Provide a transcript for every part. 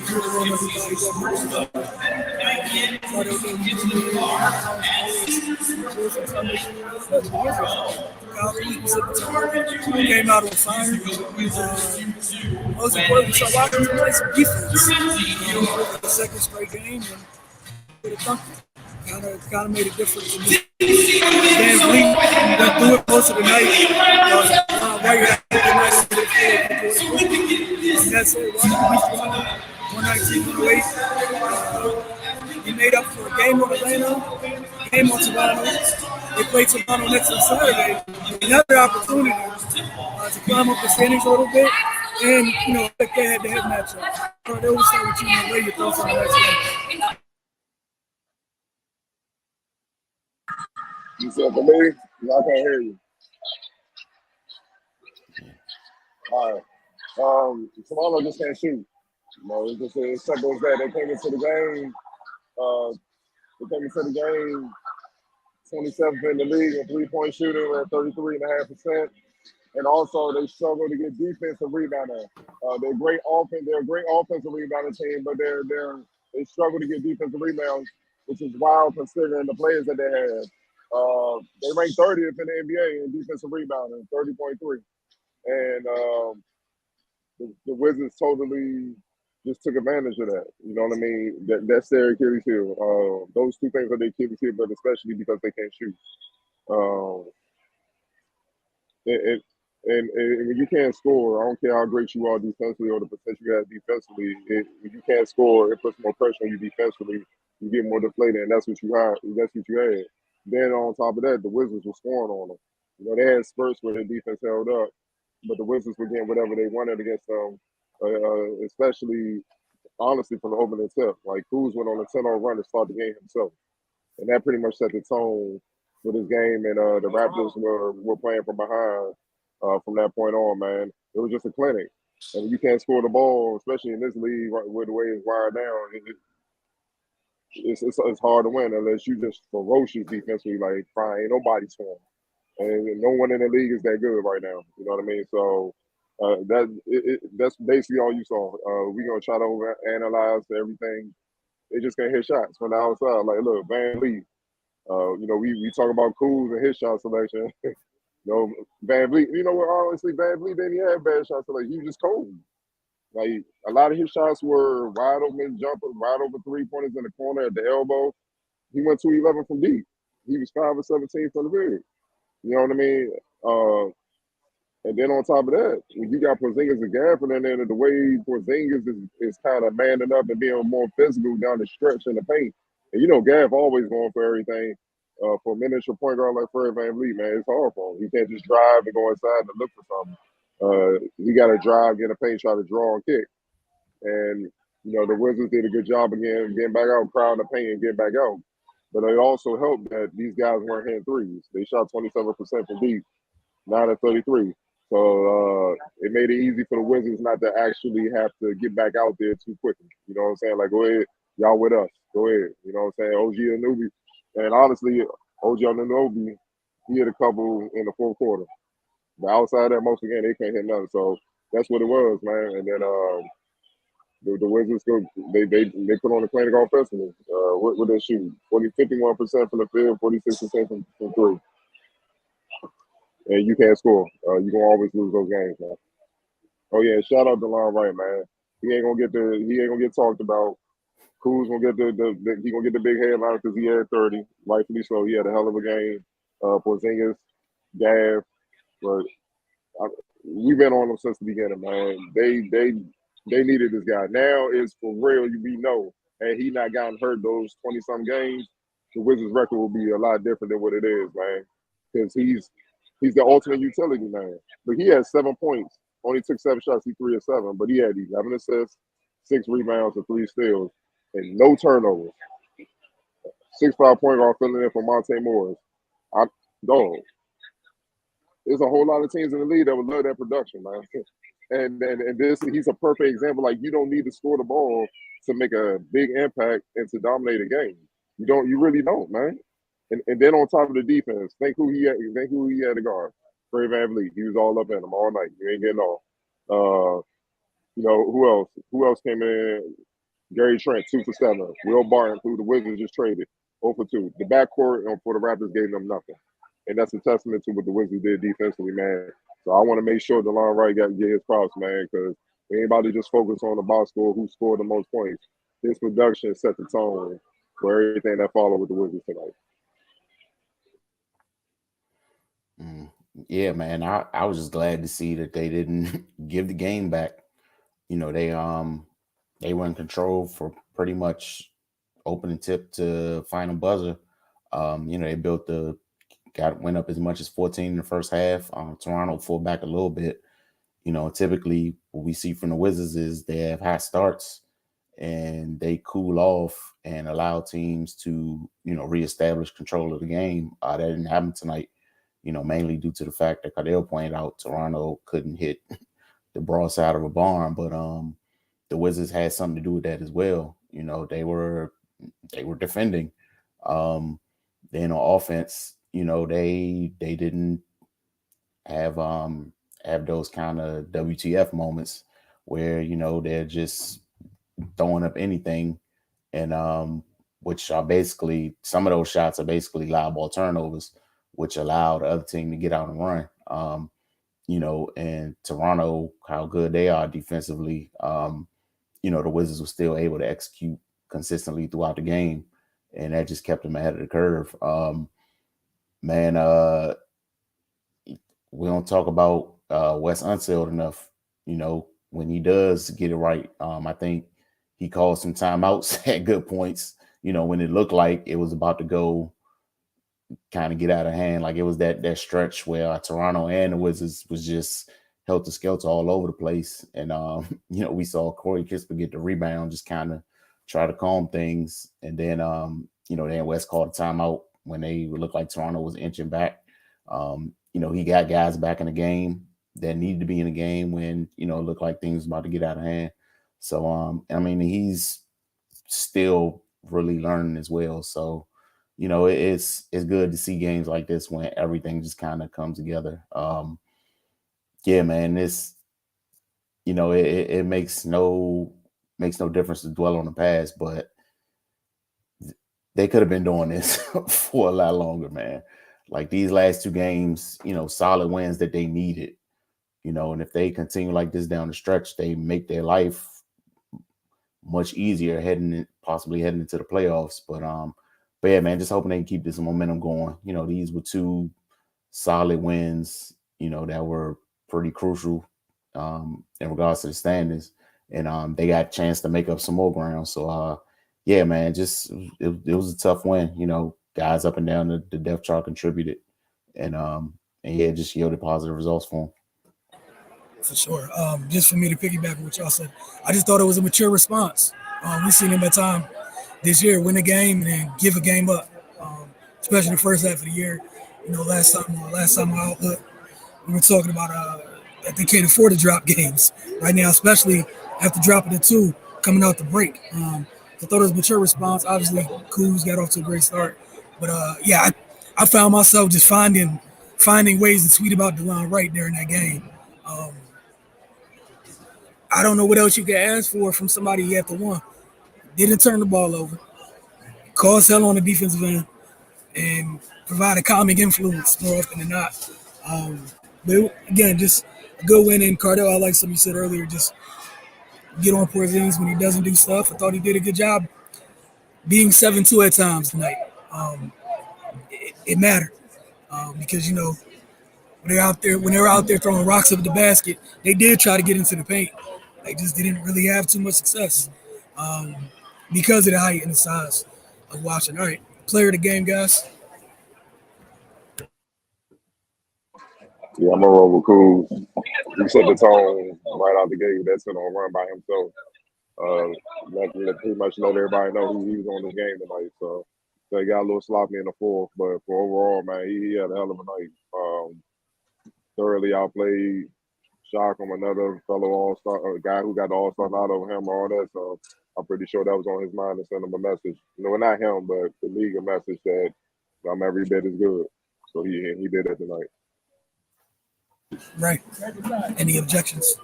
Came out on fire. Most importantly, so watching them play some defense. The second straight game and with a thump. Kind of made a difference in this. Van Vliet went through it most of the night. Right after the night over the field. That's it. 119, 108. He made up for a game on Atlanta, game on Toronto. They played Toronto next on Saturday. Another opportunity to climb up the standings a little bit, and if they had the head matchup. They always say with you, where you throw from the next game. You said for me, I can't hear you. All right. Toronto just can't shoot. It's just as simple as that. They came into the game. They came into the game 27th in the league in three-point shooting at 33.5%. And also they struggle to get defensive rebounding. They're great offense. They're a great offensive rebounding team, but they struggle to get defensive rebounds, which is wild considering the players that they have. They ranked 30th in the NBA in defensive rebounding, 30.3. And the Wizards totally just took advantage of that. You know what I mean? That's their Achilles heel. Those two things are their Achilles heel, but especially because they can't shoot. And when you can't score, I don't care how great you are defensively or the potential you have defensively. When you can't score, it puts more pressure on you defensively. You get more deflated, and that's what you had. That's what you had. Then on top of that, the Wizards were scoring on them. They had spurts where their defense held up, but the Wizards were getting whatever they wanted against them, especially, honestly, from the opening tip. Like, Kuz went on a 10-0 run to start the game himself. And that pretty much set the tone for this game, and the Raptors were playing from behind from that point on, man. It was just a clinic. And you can't score the ball, especially in this league with the way it's wired down. It's hard to win unless you just ferocious defensively, like, fine, ain't nobody scoring. And no one in the league is that good right now. You know what I mean? So that's basically all you saw. We're going to try to overanalyze everything. They just can't hit shots from the outside. Like, look, Van Vliet. We talk about Kuz and his shot selection. Van Vliet, what, honestly, Van Vliet didn't have bad shot selection. He was just cold. Like, a lot of his shots were wide open jumpers, wide open three-pointers in the corner at the elbow. He went 2-11 from deep. He was 5 or 17 from the big. You know what I mean? And then on top of that, when you got Porzingis and Gafford in there, the way Porzingis is kind of manning up and being more physical down the stretch in the paint. And Gaff always going for everything. For a miniature point guard like Fred VanVleet, man, it's hard for him. He can't just drive and go inside and look for something. He got to drive, get a paint, try to draw and kick. And, the Wizards did a good job again, getting back out, crowding the paint and getting back out. But it also helped that these guys weren't hitting threes. They shot 27% from deep, 9 of 33. So it made it easy for the Wizards not to actually have to get back out there too quickly. You know what I'm saying? Like, go ahead, y'all with us. Go ahead. You know what I'm saying? OG Anunoby. And honestly, OG Anunoby, he hit a couple in the fourth quarter. But outside that, most again, they can't hit nothing. So that's what it was, man. And then the Wizards they put on the clinic offensively. What they shoot? 51% from the field, 46% from three. And you can't score. You're gonna always lose those games, man. Oh yeah, shout out to Lon Wright, man. He ain't gonna get talked about. Kuz gonna get he gonna get the big headline because he had 30, rightfully so. He had a hell of a game. Porzingis, Gav, but we've been on them since the beginning, man. They needed this guy. Now it's for real. We know, and he not gotten hurt those 20-some games, the Wizards' record will be a lot different than what it is, man. Because he's the ultimate utility man. But he had 7 points. Only took 7 shots. He 3 of 7, but he had 11 assists, 6 rebounds, and 3 steals, and no turnovers. 6'5" point guard filling in for Monte Morris. Dog. There's a whole lot of teams in the league that would love that production, man. And this, he's a perfect example. Like, you don't need to score the ball to make a big impact and to dominate a game. You really don't, man. And then on top of the defense, think who he had to guard. Fred VanVleet. He was all up in him all night. You ain't getting off. Who else? Who else came in? Gary Trent 2 for 7. Will Barton, who the Wizards just traded, 0 for 2. The backcourt for the Raptors gave them nothing, and that's a testament to what the Wizards did defensively, man. So I want to make sure DeLon Wright get his props, man, because anybody just focus on the box score, who scored the most points. His production set the tone for everything that followed with the Wizards tonight. Yeah, man. I was just glad to see that they didn't give the game back. They were in control for pretty much opening tip to final buzzer. They went up as much as 14 in the first half. Toronto pulled back a little bit. Typically what we see from the Wizards is they have hot starts and they cool off and allow teams to, reestablish control of the game. That didn't happen tonight, mainly due to the fact that Cardell pointed out Toronto couldn't hit the broadside of a barn, but the Wizards had something to do with that as well. They were defending. Then on offense, they didn't have those kind of WTF moments where they're just throwing up anything, and which are basically, some of those shots are basically live ball turnovers, which allow the other team to get out and run. And Toronto, how good they are defensively, the Wizards were still able to execute consistently throughout the game, and that just kept them ahead of the curve. We don't talk about Wes Unseld enough. When he does get it right, I think he called some timeouts at good points, when it looked like it was about to go kind of get out of hand. Like it was that stretch where Toronto and the Wizards was just helter-skelter all over the place. And, we saw Corey Kispert get the rebound, just kind of try to calm things. And then, then Wes called a timeout when they looked like Toronto was inching back. He got guys back in the game that needed to be in the game when, it looked like things about to get out of hand. So, he's still really learning as well. So, it's good to see games like this when everything just kind of comes together. Yeah, man, this, it makes no difference to dwell on the past, but they could have been doing this for a lot longer, man. Like these last two games, solid wins that they needed, and if they continue like this down the stretch, they make their life much easier possibly heading into the playoffs. But yeah, man, just hoping they can keep this momentum going. These were two solid wins, that were pretty crucial in regards to the standings, and they got a chance to make up some more ground. So yeah, man, just it was a tough win. Guys up and down the depth chart contributed, and yeah, just yielded positive results for them. For sure. Just for me to piggyback on what y'all said, I just thought it was a mature response. We've seen him at time this year win a game and then give a game up, especially the first half of the year. Last time I outlook, we were talking about that they can't afford to drop games right now, especially after dropping the two coming out the break. I thought it was a mature response. Obviously, Kuz got off to a great start, but yeah, I found myself just finding ways to tweet about DeLon Wright during that game. I don't know what else you can ask for from somebody after one. Didn't turn the ball over, caused hell on the defensive end, and provide a calming influence more often than not. But again, just a good win in Cardell. I like something you said earlier, just get on Porzingis when he doesn't do stuff. I thought he did a good job being 7-2 at times tonight. It mattered because when they were out there throwing rocks up the basket, they did try to get into the paint. They just didn't really have too much success because of the height and the size of Washington. All right, player of the game, guys. Yeah, I'm gonna roll with Kuz. He set the tone right out the gate. That's on a run by himself. Pretty much let everybody know who he was on this game tonight. So they got a little sloppy in the fourth, but for overall, man, he had a hell of a night. Thoroughly outplayed. Shock him, another fellow all-star, a guy who got the all-star nod over him, all that. So I'm pretty sure that was on his mind to send him a message. Not him, but the league a message that I'm every bit as good. So he did that tonight. Right. Any objections?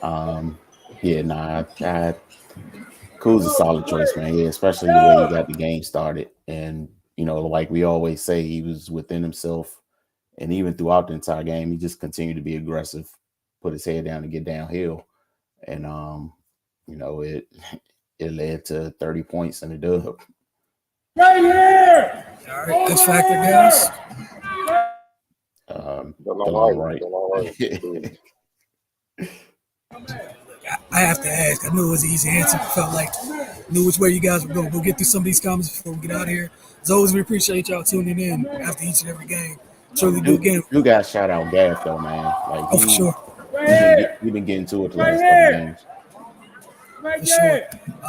Yeah, nah, Kuz Kuz's a solid choice, man. Yeah, especially the way he got the game started. And, like we always say, he was within himself. And even throughout the entire game, he just continued to be aggressive, put his head down and get downhill. And, it it led to 30 points in the dub. Right here. All right, X Factor, guys. All right. I have to ask. I knew it was an easy answer. Felt like knew which way you guys were going. We'll get through some of these comments before we get out of here. As always, we appreciate y'all tuning in after each and every game. Truly do again. You guys shout out Gaff though, man. Like for sure. We've been getting to it the last couple games. For sure.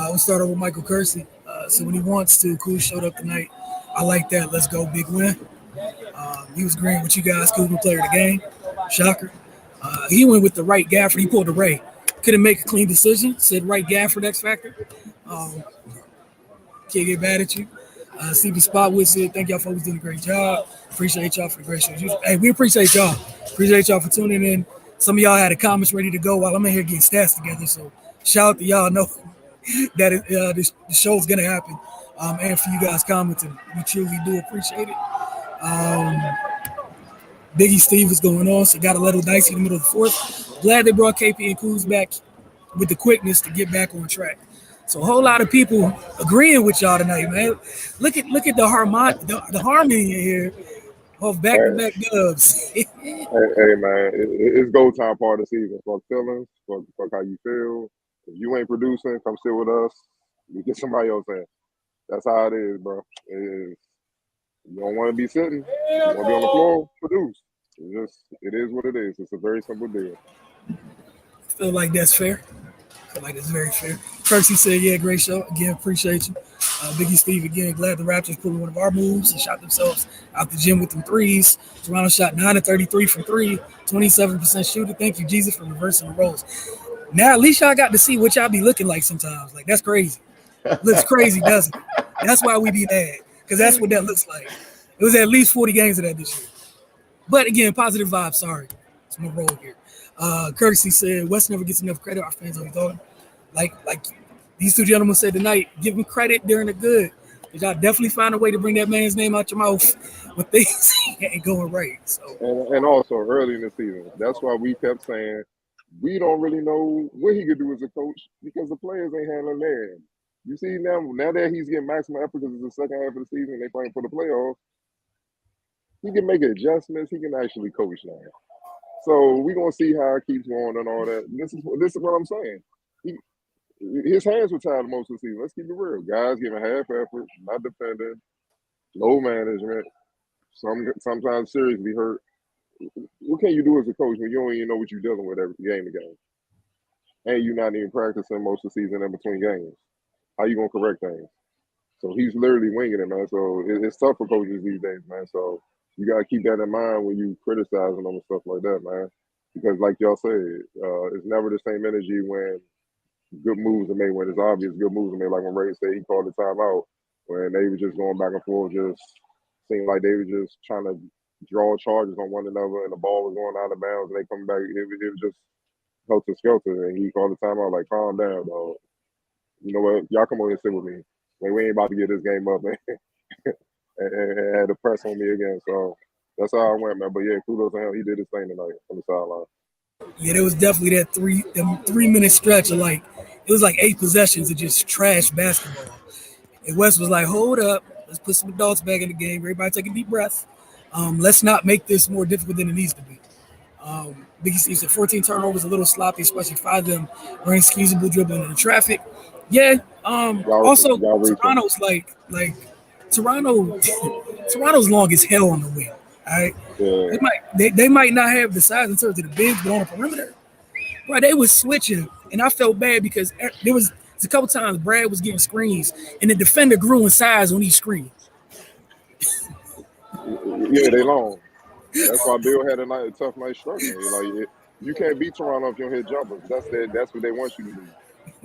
We'll start over with Michael Kersey. So when he wants to, Kuz showed up tonight. I like that. Let's go, big win. He was agreeing with you guys. Kuzma player of the game. Shocker. He went with the right Gafford. He pulled the Ray. Couldn't make a clean decision. Said right Gafford X Factor. Can't get mad at you. Stephen Spotwood said, thank y'all folks doing a great job. Appreciate y'all for the great shows. Hey, we appreciate y'all. Appreciate y'all for tuning in. Some of y'all had the comments ready to go while I'm in here getting stats together. So shout out to y'all. Know that the show's going to happen. And for you guys commenting, we truly do appreciate it. Biggie Steve is going on, so got a little dicey in the middle of the fourth. Glad they brought KP and Kuz back with the quickness to get back on track. So a whole lot of people agreeing with y'all tonight, man. Look at the harmony in here of back-to-back dubs. hey, man, it's go time part of the season. Fuck feelings, fuck how you feel. If you ain't producing, come sit with us. We get somebody else in. That's how it is, bro. You don't want to be sitting. You want to be on the floor, produce. It is what it is. It's a very simple deal. Feel like that's fair. Feel like it's very fair. Percy said, yeah, great show. Again, appreciate you. Biggie Steve, again, glad the Raptors pulled one of our moves and shot themselves out the gym with them threes. Toronto shot 9 of 33 from 3, 27% shooter. Thank you, Jesus, for reversing the roles. Now, at least y'all got to see what y'all be looking like sometimes. Like, that's crazy. Looks crazy, doesn't it? That's why we be mad, because that's what that looks like. It was at least 40 games of that this year. But again, positive vibes. Sorry. It's my role here. Courtesy said, West never gets enough credit. Our fans always thought. Like these two gentlemen said tonight, give him credit during the good. Because y'all definitely find a way to bring that man's name out your mouth when things ain't going right. So and also early in the season, that's why we kept saying we don't really know what he could do as a coach because the players ain't handling that. You see now that he's getting maximum effort because it's the second half of the season and they playing for the playoffs, he can make adjustments. He can actually coach now. So we're gonna see how it keeps going and all that. This is what I'm saying. His hands were tied most of the season. Let's keep it real. Guys giving half effort, not defending, low management, sometimes seriously hurt. What can you do as a coach when you don't even know what you're dealing with every game to game? And you're not even practicing most of the season in between games. How you gonna correct things? So he's literally winging it, man. So it's tough for coaches these days, man. So you gotta keep that in mind when you criticizing them and stuff like that, man. Because like y'all said, it's never the same energy when good moves are made, when it's obvious good moves are made. Like when Ray said he called the timeout, when they were just going back and forth, just seemed like they were just trying to draw charges on one another, and the ball was going out of bounds, and they come back. It was just helter skelter, and he called the timeout like, "Calm down, dog. You know what? Y'all come over and sit with me. Like, we ain't about to get this game up, man." and had to press on me again. So that's how I went, man. But yeah, kudos to him. He did his thing tonight on the sideline. yeah, there was definitely that 3-minute stretch of it was like 8 possessions of just trash basketball. And West was like, hold up, let's put some adults back in the game. Everybody take a deep breath. Let's not make this more difficult than it needs to be. Biggie Steve said 14 turnovers, a little sloppy, especially 5 of them were inexcusable dribbling in the traffic. Yeah. Also, Toronto's Toronto's long as hell on the wing. All right. Yeah. They might not have the size in terms of the bigs, but on the perimeter, bro, they was switching, and I felt bad because there was a couple times Brad was getting screens, and the defender grew in size on each screen. Yeah, they long. That's why Bill had a tough night struggling. You can't beat Toronto if you don't hit jumpers. That's what they want you to do.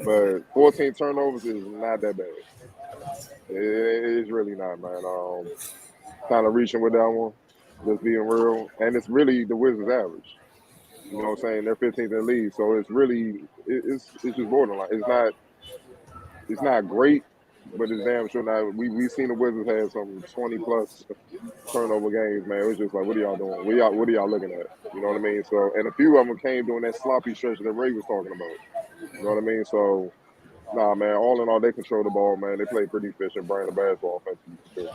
But 14 turnovers is not that bad. It's really not, man. Kind of reaching with that one, just being real. And it's really the Wizards' average. You know what I'm saying? They're 15th in the league, so it's really it's just borderline. it's not great, but it's damn sure not. We seen the Wizards have some 20+ turnover games, man. It was just like, what are y'all doing? What are y'all looking at? You know what I mean? So, and a few of them came during that sloppy stretch that Ray was talking about. You know what I mean? So, nah, man. All in all, they control the ball, man. They play pretty efficient, brand of basketball offensively for sure.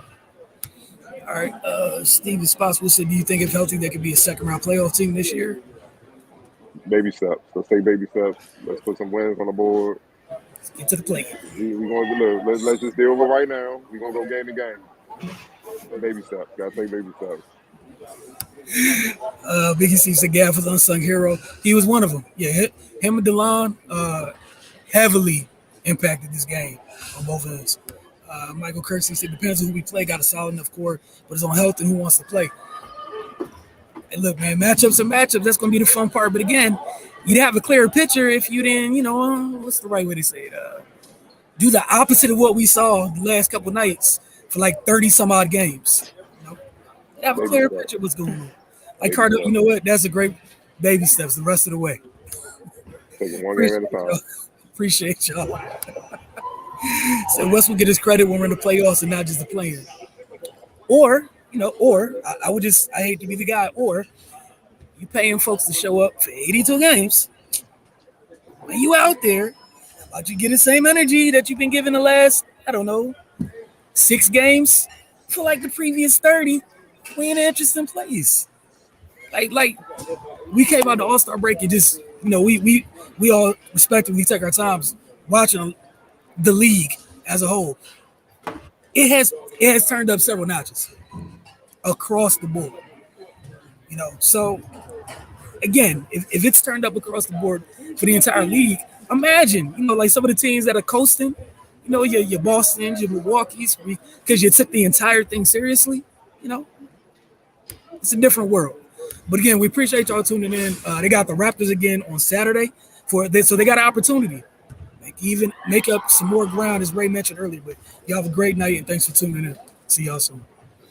All right, Steven Spotswood said, do you think if healthy they could be a second-round playoff team this year? Baby steps. Let's take baby steps. Let's put some wins on the board. Let's get to the play. We going to look. Let's just deal with right now. We're gonna go game to game. Baby steps. Gotta take baby steps. Biggie C said Gaff was unsung hero. He was one of them. Yeah, him and DeLon heavily impacted this game on both ends. Michael Kirksey said depends on who we play. Got a solid enough core, but it's on health and who wants to play. And look, man, matchups are matchups. That's going to be the fun part. But again, you'd have a clearer picture if you didn't, what's the right way to say it? Do the opposite of what we saw the last couple nights for like 30 some odd games. You'd have a clearer picture of what's going on. Like Carter, you know what? That's a great baby steps the rest of the way. Taking one game at a time. Appreciate y'all. So Wes will get his credit when we're in the playoffs and not just the playing. Or I hate to be the guy, or you paying folks to show up for 82 games. When you out there, about you get the same energy that you've been giving the last, 6 games for like the previous 30. We in an interesting place. Like we came out the All-Star break and just, we all respectively take our times watching the league as a whole. It has turned up several notches across the board. So again, if it's turned up across the board for the entire league, imagine, like some of the teams that are coasting, your Bostons, your Milwaukee's, because you took the entire thing seriously, it's a different world. But again, we appreciate y'all tuning in. They got the Raptors again on Saturday for this, so they got an opportunity. Even make up some more ground, as Ray mentioned earlier. But y'all have a great night, and thanks for tuning in. See y'all soon.